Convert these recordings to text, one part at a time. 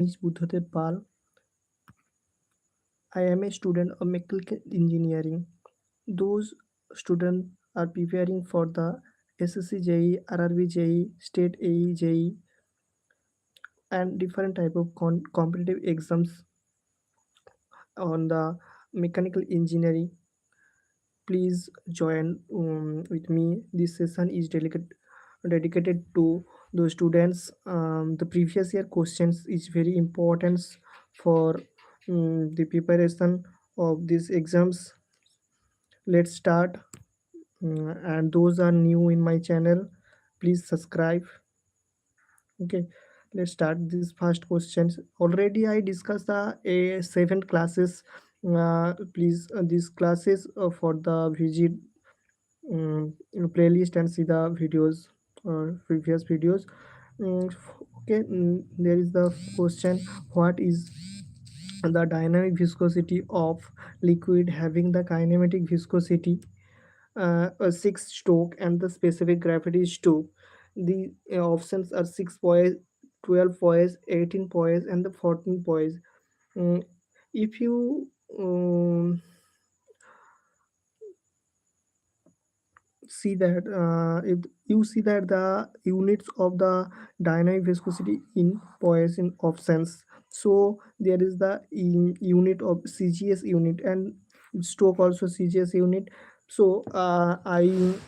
Buddhadev Pal. I am a student of mechanical engineering. Those students are preparing for the SSC JE, RRB JE, State AE JE, and different type of competitive exams on the mechanical engineering. Please join with me. This session is dedicated to those students. The previous year questions is very important for the preparation of these exams. Let's start. And those are new in my channel, please subscribe. Okay, let's start this first questions. Already I discussed the A7 classes. Please these classes for the visit playlist and see the videos previous videos. Okay, there is the question: what is the dynamic viscosity of liquid having the kinematic viscosity a 6 stroke and the specific gravity is 2? The options are 6 poise, 12 poise, 18 poise, and the 14 poise. Mm, if you see that if you see that the units of the dynamic viscosity in poise in options, so there is the unit of CGS unit and stroke also CGS unit. So mm,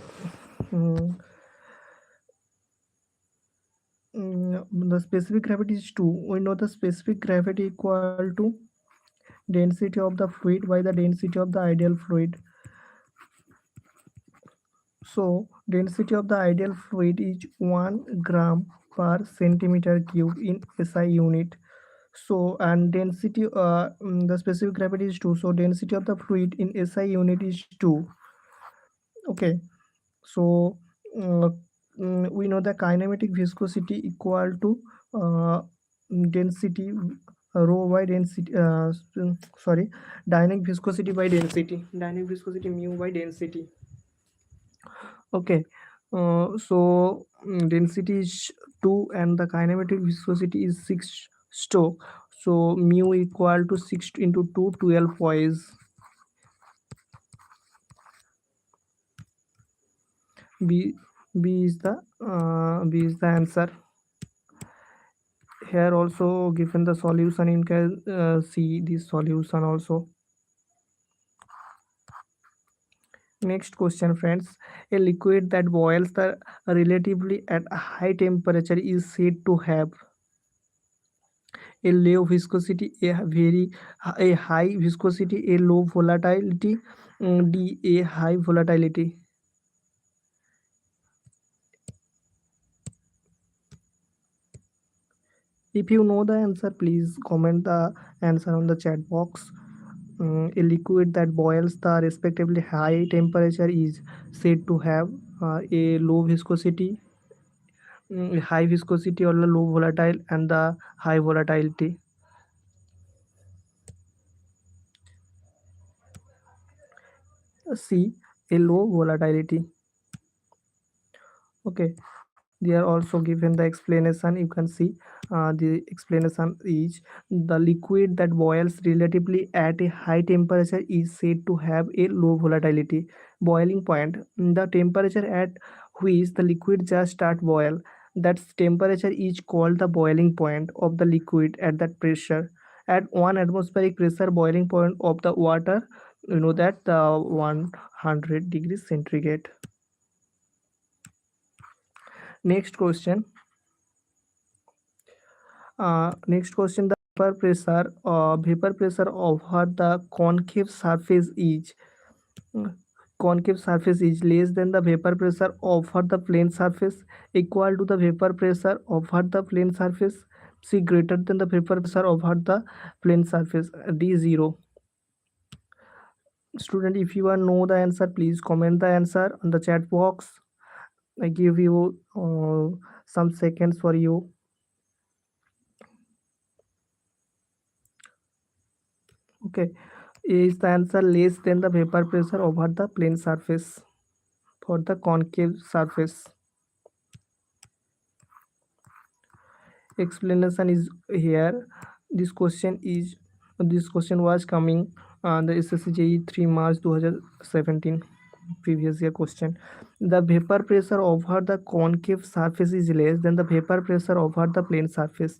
the specific gravity is 2. We know the specific gravity equal to density of the fluid by the density of the ideal fluid. So density of the ideal fluid is 1 gram per centimeter cube in SI unit. So and density the specific gravity is 2. So density of the fluid in SI unit is 2. Okay. So uh, we know the kinematic viscosity equal to density rho by density sorry, dynamic viscosity by density, dynamic viscosity mu by density. Okay, so density is 2 and the kinematic viscosity is 6 stoke. So mu equal to 6 into 2, 12 poise. B B is the answer. Here also given the solution, you can see this solution also. Next question, friends. A liquid that boils the relatively at a high temperature is said to have a low viscosity, a high viscosity, a low volatility, D, a high volatility. If you know the answer, please comment the answer on the chat box. A liquid that boils the respectively high temperature is said to have a low viscosity, high viscosity or low volatile, and the high volatility. C, a low volatility. Okay, they are also given the explanation. You can see the explanation is: the liquid that boils relatively at a high temperature is said to have a low volatility. Boiling point: the temperature at which the liquid just start boil, that temperature is called the boiling point of the liquid at that pressure. At 1 atmospheric pressure, boiling point of the water, you know that the 100 degrees centigrade. Next question. Next question. The vapor pressure over the concave surface is concave surface is less than the vapor pressure over the plane surface, equal to the vapor pressure over the plane surface, C, greater than the vapor pressure over the plane surface, D, 0. Student, if you know the answer, please comment the answer on the chat box. I give you some seconds for you. Okay, is the answer less than the vapor pressure over the plane surface for the concave surface? explanation is here. This question was coming the SSC JE 3 March 2017 previous year question. The vapor pressure over the concave surface is less than the vapor pressure over the plane surface.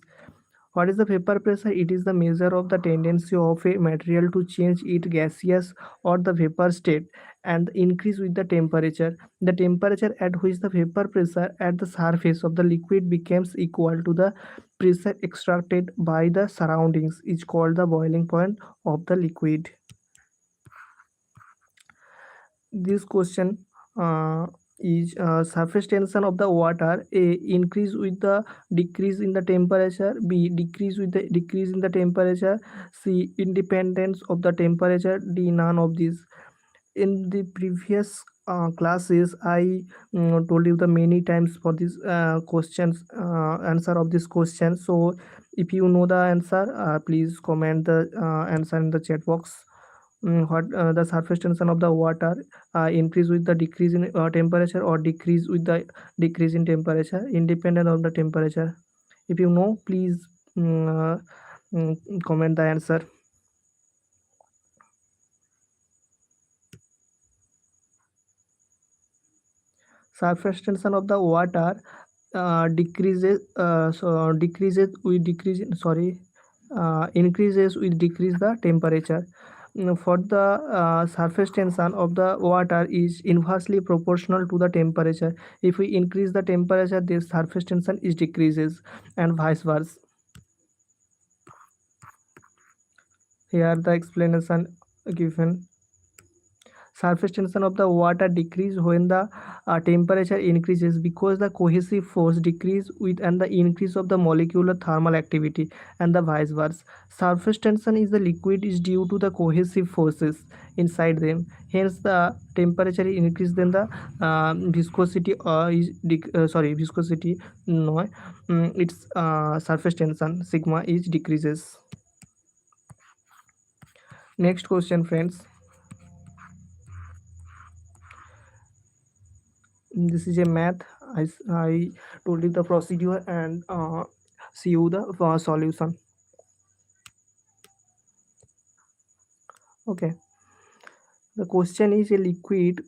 What is the vapor pressure? It is the measure of the tendency of a material to change its gaseous or the vapor state and increase with the temperature. The temperature at which the vapor pressure at the surface of the liquid becomes equal to the pressure extracted by the surroundings is called the boiling point of the liquid. This question is surface tension of the water. A, increase with the decrease in the temperature. B, decrease with the decrease in the temperature. C, independence of the temperature. D, none of these. In the previous classes I told you the many times for this questions answer of this question. So if you know the answer, please comment the answer in the chat box. What the surface tension of the water increase with the decrease in temperature or decrease with the decrease in temperature independent of the temperature. If you know, please comment the answer. Surface tension of the water increases with decrease the temperature. For the surface tension of the water is inversely proportional to the temperature. If we increase the temperature, the surface tension is decreases, and vice versa. Here the explanation given. Surface tension of the water decrease when the temperature increases because the cohesive force decrease with and the increase of the molecular thermal activity, and the vice versa. Surface tension is the liquid is due to the cohesive forces inside them. Hence the temperature increase, then the viscosity viscosity no its surface tension sigma is decreases. Next question, friends. This is a math. I told you the procedure and see you the solution. Okay. The question is a liquid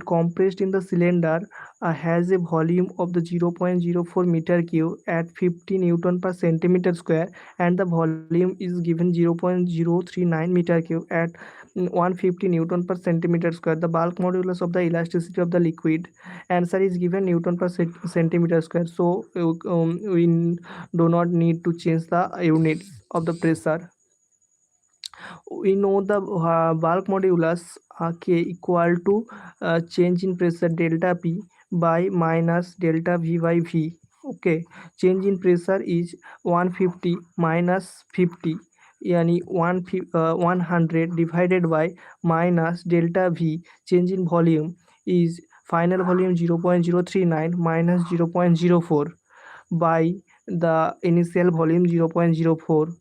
compressed in the cylinder has a volume of the 0.04 meter cube at 50 Newton per centimeter square, and the volume is given 0.039 meter cube at 150 Newton per centimeter square. The bulk modulus of the elasticity of the liquid. Answer is given Newton per centimeter square. So we do not need to change the units of the pressure. We know the bulk modulus K equal to change in pressure delta P by minus delta V by V. Okay, change in pressure is 150 minus 50, yani 100 divided by minus delta V. Change in volume is final volume 0.039 minus 0.04 by the initial volume 0.04.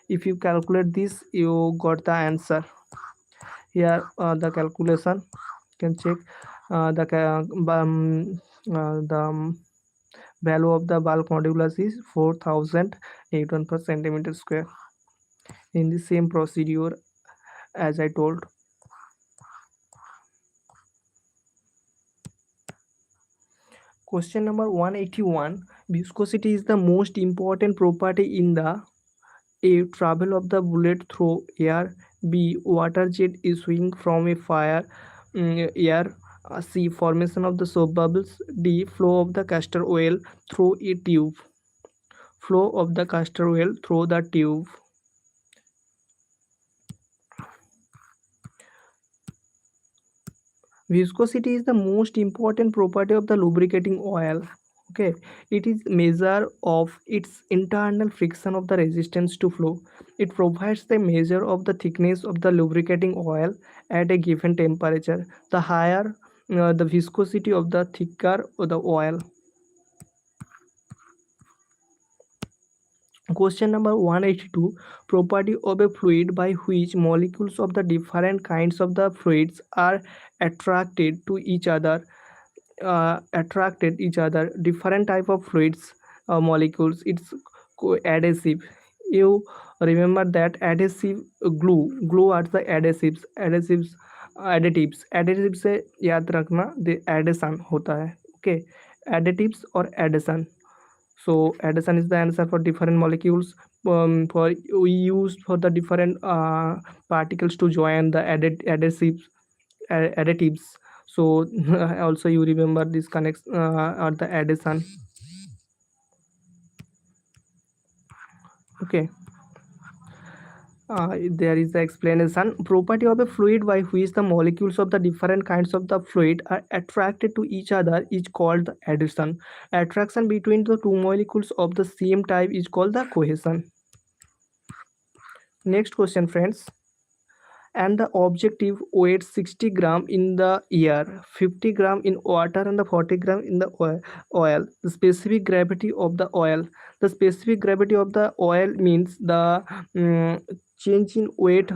If you calculate this, you got the answer. Here the calculation can check the value of the bulk modulus is 4000 Newton per centimeter square in the same procedure as I told. Question number 181. Viscosity is the most important property in the A, travel of the bullet through air. B, water jet issuing from a fire air. C, formation of the soap bubbles. D, flow of the castor oil through a tube. Flow of the castor oil through the tube. Viscosity is the most important property of the lubricating oil. Okay, it is measure of its internal friction of the resistance to flow. It provides the measure of the thickness of the lubricating oil at a given temperature. The higher the viscosity of the thicker the oil. Question number 182. Property of a fluid by which molecules of the different kinds of the fluids are attracted to each other. Different type of fluids molecules. It's adhesive. You remember that adhesive glue are the additives से याद रखना the addition होता है. Okay, additives or addition. So addition is the answer for different molecules. For we use for the different particles to join the additives. So also you remember this connects or the addition. Okay. There is the explanation. Property of a fluid by which the molecules of the different kinds of the fluid are attracted to each other is called the addition. Attraction between the two molecules of the same type is called the cohesion. Next question, friends. And the objective weighs 60 gram in the air, 50 gram in water, and the 40 gram in the oil. The specific gravity of the oil. The specific gravity of the oil means the change in weight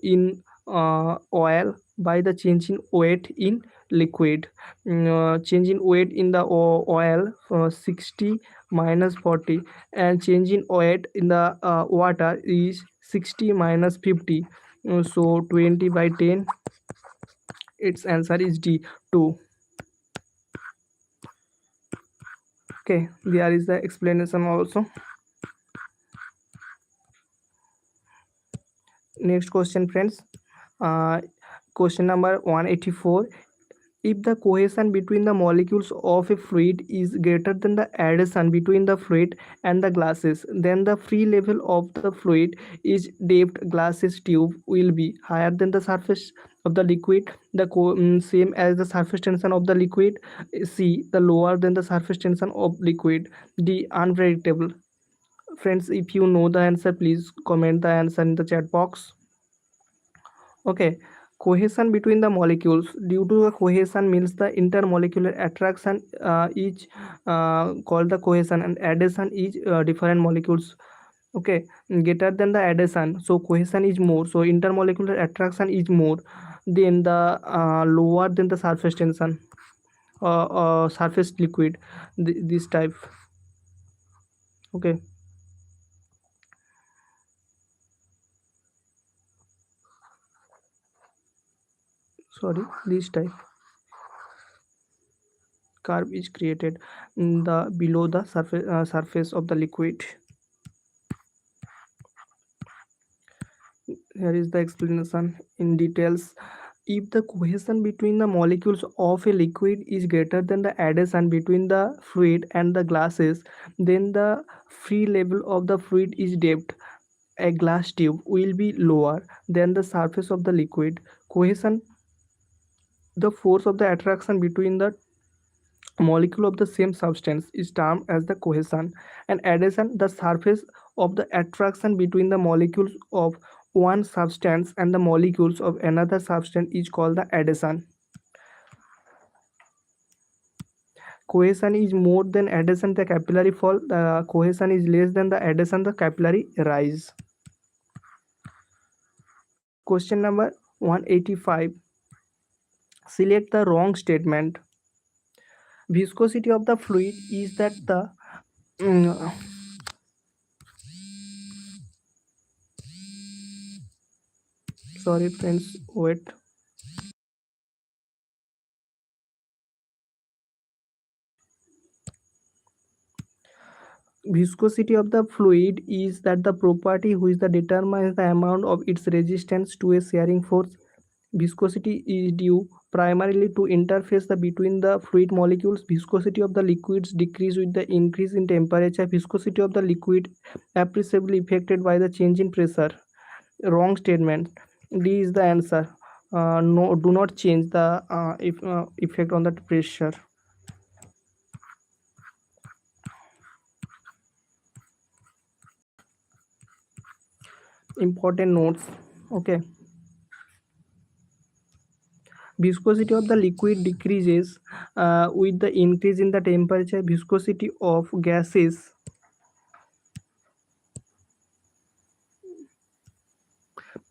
in oil by the change in weight in liquid. Change in weight in the oil 60 minus 40, and change in weight in the water is 60 minus 50. So 20 by 10, its answer is D, 2. Okay, there is the explanation also. Next question, friends. Question number 184. If the cohesion between the molecules of a fluid is greater than the adhesion between the fluid and the glasses, then the free level of the fluid is depth glasses tube will be higher than the surface of the liquid, the same as the surface tension of the liquid. C, the lower than the surface tension of liquid. D, unpredictable. Friends, if you know the answer, please comment the answer in the chat box. Okay, cohesion between the molecules. Due to the cohesion means the intermolecular attraction is called the cohesion, and adhesion is different molecules. Okay, greater than the adhesion, so cohesion is more. So intermolecular attraction is more than the lower than the surface tension, surface liquid. This type. Okay, sorry, this type. Curve is created in the below the surface of the liquid. Here is the explanation in details. If the cohesion between the molecules of a liquid is greater than the adhesion between the fluid and the glasses, then the free level of the fluid is depth. A glass tube will be lower than the surface of the liquid. Cohesion, the force of the attraction between the molecule of the same substance, is termed as the cohesion. And adhesion, the surface of the attraction between the molecules of one substance and the molecules of another substance is called the adhesion. Cohesion is more than adhesion, the capillary fall. The cohesion is less than the adhesion, the capillary rise. Question number 185. Select the wrong statement. Viscosity of the fluid is that the mm, sorry friends, wait. Viscosity of the fluid is that the property which determines the amount of its resistance to a shearing force. Viscosity is due primarily to interface between the fluid molecules. Viscosity of the liquids decrease with the increase in temperature. Viscosity of the liquid appreciably affected by the change in pressure. Wrong statement. D is the answer. No, do not change the effect on the pressure. Important notes. Okay. Viscosity of the liquid decreases with the increase in the temperature. Viscosity of gases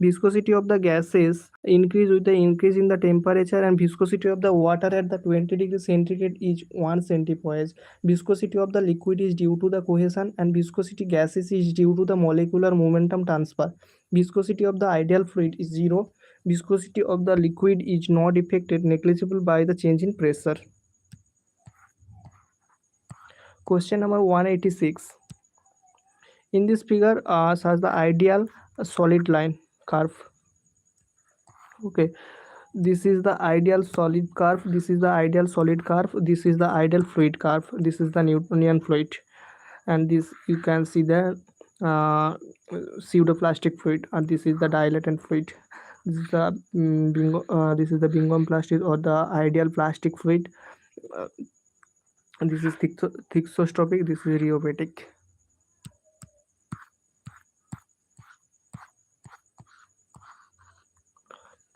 Viscosity of the gases increase with the increase in the temperature, and viscosity of the water at the 20 degrees centigrade is 1 centipoise. Viscosity of the liquid is due to the cohesion, and viscosity gases is due to the molecular momentum transfer. Viscosity of the ideal fluid is 0. Viscosity of the liquid is not affected negligible by the change in pressure. Question number 186. In this figure, such the ideal solid line curve. Okay, this is the ideal solid curve, this is the ideal solid curve, this is the ideal fluid curve, this is the Newtonian fluid, and this you can see the pseudoplastic fluid, and this is the dilatant fluid. This is the this is the Bingham plastic or the ideal plastic fluid, uh, and this is thixotropic, this is rheobatic.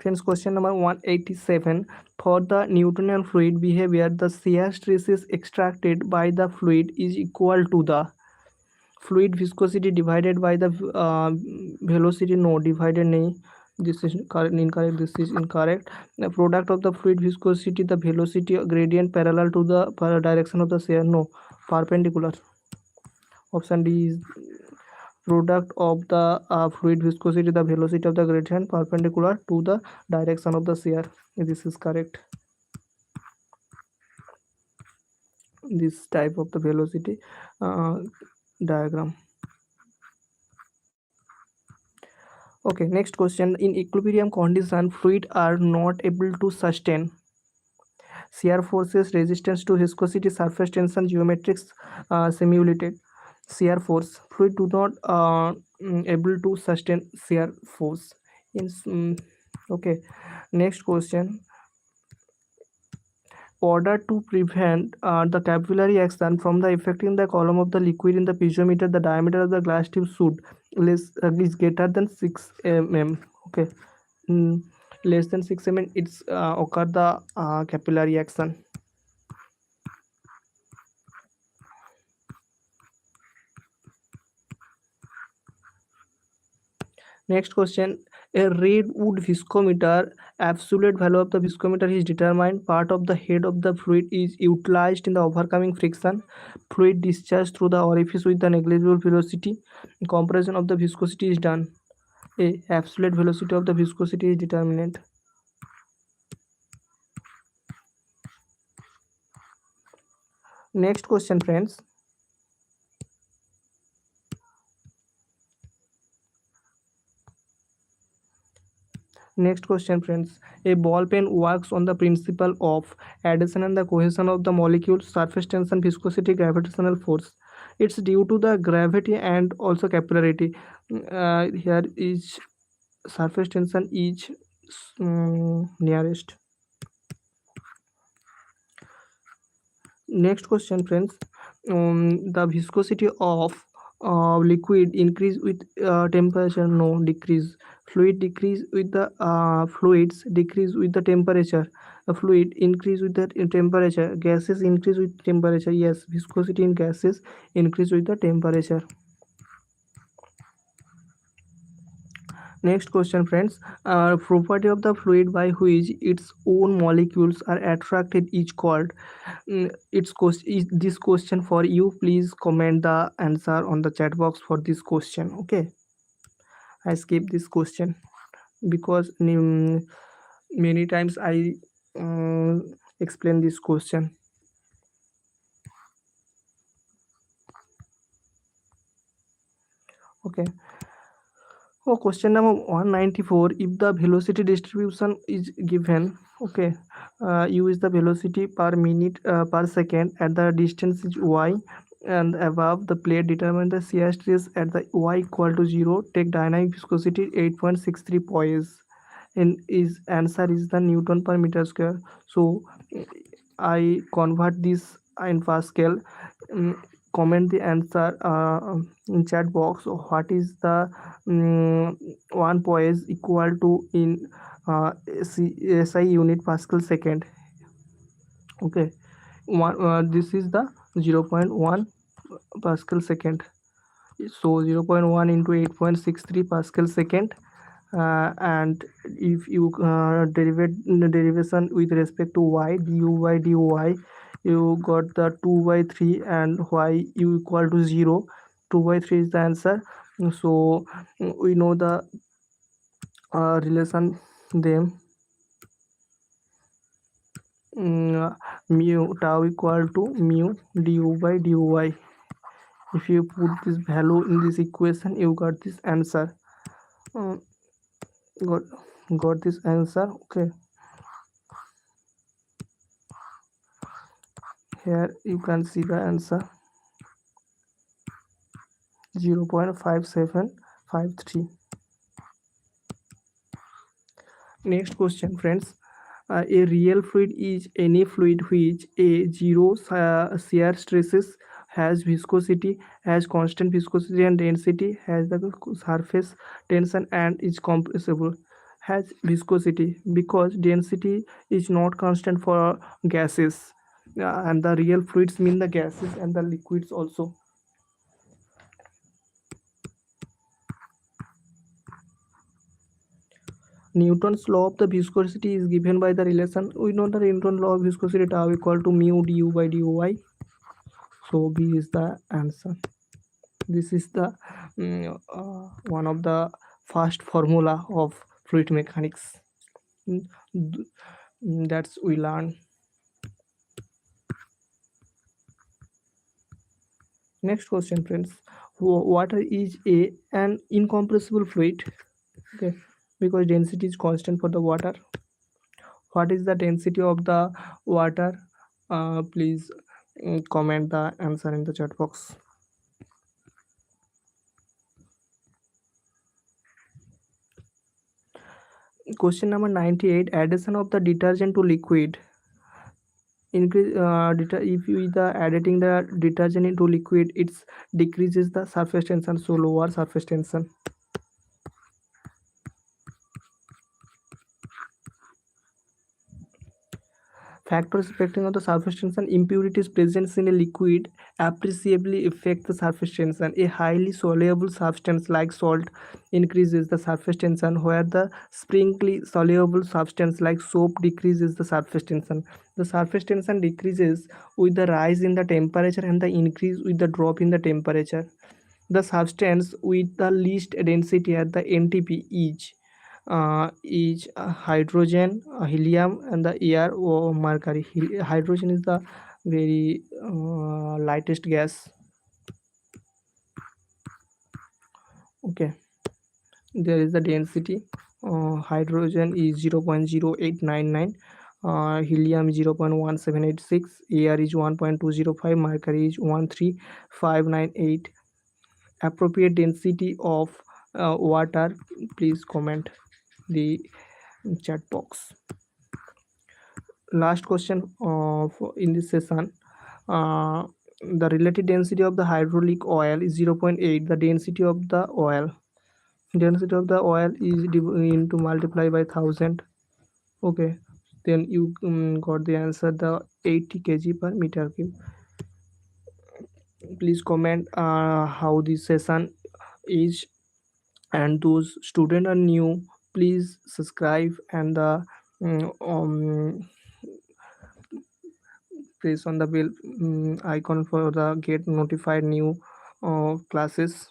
Friends, question number 187. For the Newtonian fluid behavior, the shear stresses extracted by the fluid is equal to the fluid viscosity divided by the velocity. No, divided nahi. This is incorrect. This is incorrect. The product of the fluid viscosity, the velocity gradient parallel to the direction of the shear. No, perpendicular. Option D is product of the fluid viscosity, the velocity of the gradient perpendicular to the direction of the shear. This is correct. This type of the velocity diagram. Okay, next question. In equilibrium condition, fluid are not able to sustain shear forces, resistance to viscosity, surface tension, geometrics simulated shear force. Fluid do not able to sustain shear force. Okay, next question. Order to prevent the capillary action from the affecting the column of the liquid in the piezometer, the diameter of the glass tube should is greater than 6 mm. Okay, less than 6 mm, it's occur the capillary action. Next question. A redwood viscometer, absolute value of the viscometer is determined. Part of the head of the fluid is utilized in the overcoming friction. Fluid discharged through the orifice with the negligible velocity. Comparison of the viscosity is done. A absolute velocity of the viscosity is determined. Next question, friends. Next question, friends. A ball pen works on the principle of adhesion and the cohesion of the molecules, surface tension, viscosity, gravitational force. It's due to the gravity and also capillarity. Here is surface tension is nearest. Next question, friends. The viscosity of liquid increase with temperature. No, decrease. Fluid decrease with the fluids decrease with the temperature. A fluid increase with the temperature. Gases increase with temperature. Yes, viscosity in gases increase with the temperature. Next question, friends. Property of the fluid by which its own molecules are attracted is called. This question for you. Please comment the answer on the chat box for this question. Okay, I skip this question because many times I explain this question. Okay. Oh, question number 194. If the velocity distribution is given, okay, u is the velocity per minute per second at the distance is y, and above the plate determine the shear stress at the y equal to 0. Take dynamic viscosity 8.63 poise. And is answer is the Newton per meter square. So I convert this in Pascal. Comment the answer in chat box. What is the 1 poise equal to in SI unit Pascal second? Okay, this is the 0.1 Pascal second. So 0.1 into 8.63 Pascal second. and if you derivation with respect to y du by dy, you got the 2 by 3 and y u equal to 0. 2 by 3 is the answer. So we know the relation them, mu tau equal to mu du by dy. If you put this value in this equation, you got this answer. uh, got got this answer. Okay, here you can see the answer, 0.5753. Next question, friends. A real fluid is any fluid which a zero shear stresses, has viscosity, has constant viscosity and density, has the surface tension and is compressible. Has viscosity because density is not constant for gases, and the real fluids mean the gases and the liquids also. Newton's law of the viscosity is given by the relation. We know the Newton's law of viscosity tau equal to mu du by dy. So B is the answer. This is the one of the first formula of fluid mechanics. That's we learn. Next question, friends. Water is an incompressible fluid. Okay, because density is constant for the water. What is the density of the water? Please comment the answer in the chat box. Question number 98. Addition of the detergent to liquid increase if you the adding the detergent into liquid, it decreases the surface tension, so lower surface tension. Factors affecting on the surface tension: impurities present in a liquid appreciably affect the surface tension. A highly soluble substance like salt increases the surface tension, where the sprinkly soluble substance like soap decreases the surface tension. The surface tension decreases with the rise in the temperature and the increase with the drop in the temperature. The substance with the least density at the NTP is hydrogen, helium, and the air or mercury. Hydrogen is the very lightest gas. Okay, there is the density. Hydrogen is 0.0899, helium is 0.1786, air is 1.205, mercury is 13598. Appropriate density of water, please comment the chat box. Last question in this session. The relative density of the hydraulic oil is 0.8. The density of the oil is into multiply by 1000. Okay, then you got the answer, the 80 kg per meter cube. Please comment how this session is, and those students are new, please subscribe and the press on the bell icon for the get notified new classes.